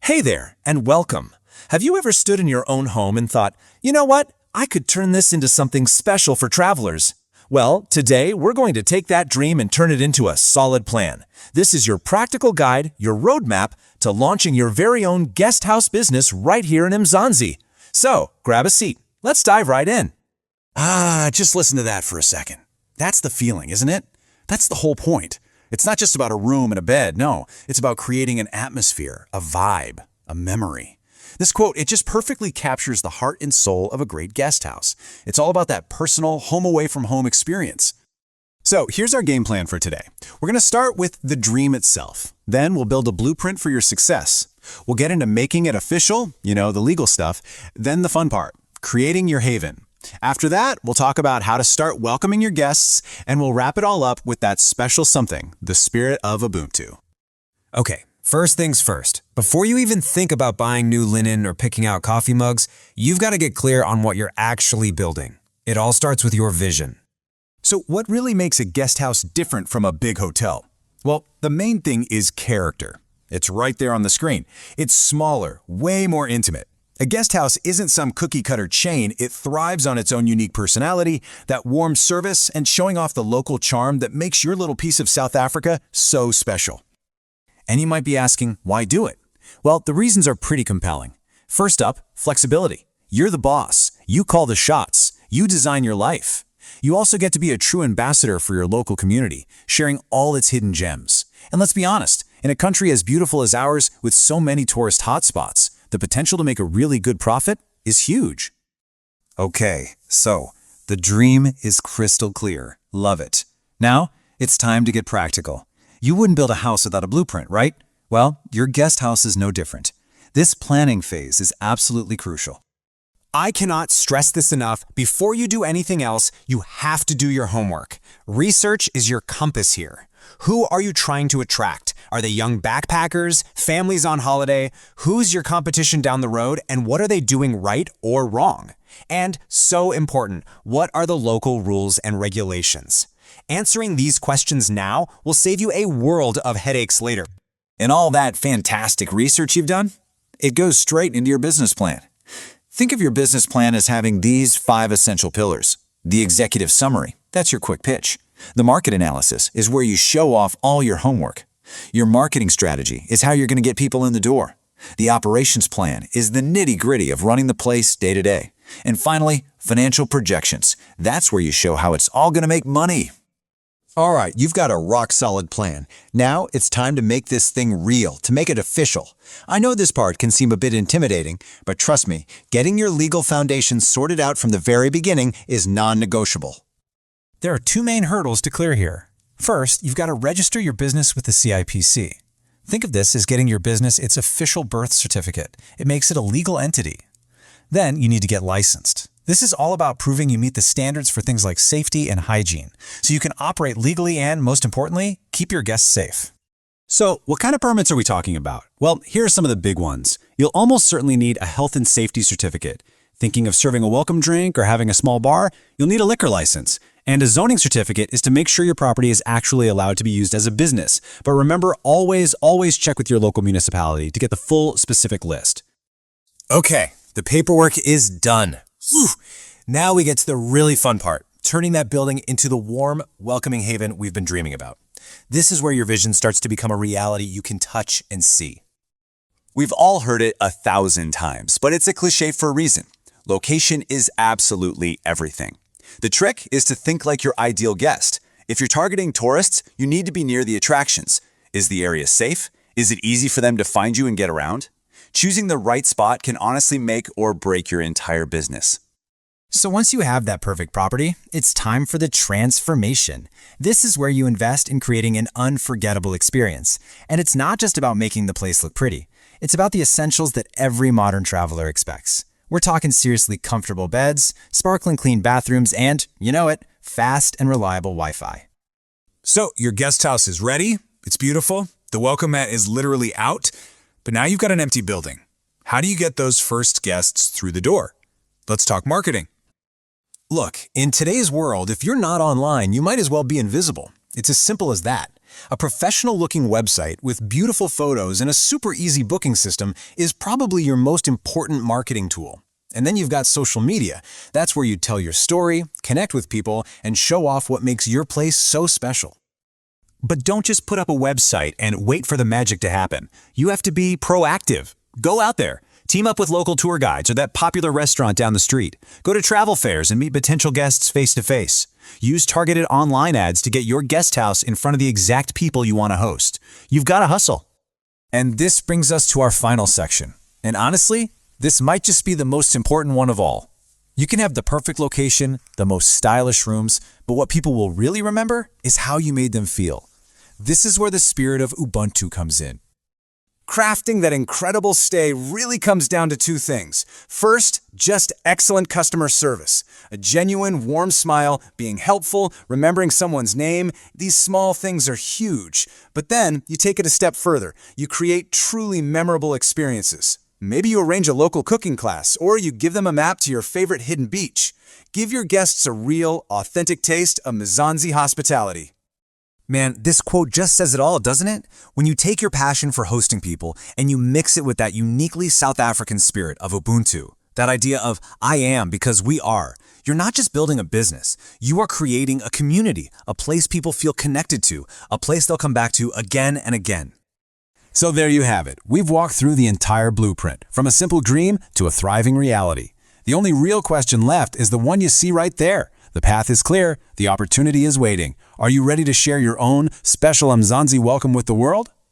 Hey there, and welcome. Have you ever stood in your own home and thought, you know what? I could turn this into something special for travelers. Well, today we're going to take that dream and turn it into a solid plan. This is your practical guide, your roadmap to launching your very own guest house business right here in Mzansi. So, grab a seat. Let's dive right in. Just listen to that for a second. That's the feeling, isn't it? That's the whole point. It's not just about a room and a bed, no. It's about creating an atmosphere, a vibe, a memory. This quote, it just perfectly captures the heart and soul of a great guest house. It's all about that personal, home-away-from-home experience. So here's our game plan for today. We're going to start with the dream itself. Then we'll build a blueprint for your success. We'll get into making it official, the legal stuff. Then the fun part, creating your haven. After that, we'll talk about how to start welcoming your guests, and we'll wrap it all up with that special something, the spirit of Ubuntu. Okay, first things first. Before you even think about buying new linen or picking out coffee mugs, you've got to get clear on what you're actually building. It all starts with your vision. So what really makes a guest house different from a big hotel? Well, the main thing is character. It's right there on the screen. It's smaller, way more intimate. A guest house isn't some cookie-cutter chain. It thrives on its own unique personality, that warm service, and showing off the local charm that makes your little piece of South Africa so special. And you might be asking, why do it? Well, the reasons are pretty compelling. First up, flexibility. You're the boss. You call the shots. You design your life. You also get to be a true ambassador for your local community, sharing all its hidden gems. And let's be honest, in a country as beautiful as ours with so many tourist hotspots, the potential to make a really good profit is huge. Okay, so the dream is crystal clear. Love it. Now, it's time to get practical. You wouldn't build a house without a blueprint, right? Well, your guest house is no different. This planning phase is absolutely crucial. I cannot stress this enough. Before you do anything else, you have to do your homework. Research is your compass here. Who are you trying to attract? Are they young backpackers, families on holiday? Who's your competition down the road, and what are they doing right or wrong? And so important, what are the local rules and regulations? Answering these questions now will save you a world of headaches later. And all that fantastic research you've done, it goes straight into your business plan. Think of your business plan as having these 5 essential pillars. The executive summary, that's your quick pitch. The market analysis is where you show off all your homework. Your marketing strategy is how you're going to get people in the door. The operations plan is the nitty-gritty of running the place day to day. And finally, financial projections. That's where you show how it's all going to make money. All right, you've got a rock-solid plan. Now it's time to make this thing real, to make it official. I know this part can seem a bit intimidating, but trust me, getting your legal foundation sorted out from the very beginning is non-negotiable. There are 2 main hurdles to clear here. First, you've got to register your business with the CIPC. Think of this as getting your business its official birth certificate. It makes it a legal entity. Then you need to get licensed. This is all about proving you meet the standards for things like safety and hygiene, so you can operate legally and, most importantly, keep your guests safe. So, what kind of permits are we talking about? Well, here are some of the big ones. You'll almost certainly need a health and safety certificate. Thinking of serving a welcome drink or having a small bar? You'll need a liquor license. And a zoning certificate is to make sure your property is actually allowed to be used as a business. But remember, always check with your local municipality to get the full specific list. Okay, the paperwork is done. Whew. Now we get to the really fun part, turning that building into the warm, welcoming haven we've been dreaming about. This is where your vision starts to become a reality you can touch and see. We've all heard it 1,000 times, but it's a cliche for a reason. Location is absolutely everything. The trick is to think like your ideal guest. If you're targeting tourists, you need to be near the attractions. Is the area safe? Is it easy for them to find you and get around? Choosing the right spot can honestly make or break your entire business. So once you have that perfect property, it's time for the transformation. This is where you invest in creating an unforgettable experience. And it's not just about making the place look pretty. It's about the essentials that every modern traveler expects. We're talking seriously comfortable beds, sparkling clean bathrooms, and, you know it, fast and reliable Wi-Fi. So your guest house is ready. It's beautiful. The welcome mat is literally out. But now you've got an empty building. How do you get those first guests through the door? Let's talk marketing. Look, in today's world, if you're not online, you might as well be invisible. It's as simple as that. A professional-looking website with beautiful photos and a super easy booking system is probably your most important marketing tool. And then you've got social media. That's where you tell your story, connect with people, and show off what makes your place so special. But don't just put up a website and wait for the magic to happen. You have to be proactive. Go out there. Team up with local tour guides or that popular restaurant down the street. Go to travel fairs and meet potential guests face-to-face. Use targeted online ads to get your guest house in front of the exact people you want to host. You've got to hustle. And this brings us to our final section. And honestly, this might just be the most important one of all. You can have the perfect location, the most stylish rooms, but what people will really remember is how you made them feel. This is where the spirit of Ubuntu comes in. Crafting that incredible stay really comes down to two things. First, just excellent customer service. A genuine, warm smile, being helpful, remembering someone's name. These small things are huge. But then, you take it a step further. You create truly memorable experiences. Maybe you arrange a local cooking class, or you give them a map to your favorite hidden beach. Give your guests a real, authentic taste of Mzansi hospitality. Man, this quote just says it all, doesn't it? When you take your passion for hosting people and you mix it with that uniquely South African spirit of Ubuntu, that idea of I am because we are, you're not just building a business, you are creating a community, a place people feel connected to, a place they'll come back to again and again. So there you have it. We've walked through the entire blueprint, from a simple dream to a thriving reality. The only real question left is the one you see right there. The path is clear, the opportunity is waiting. Are you ready to share your own special Mzansi welcome with the world?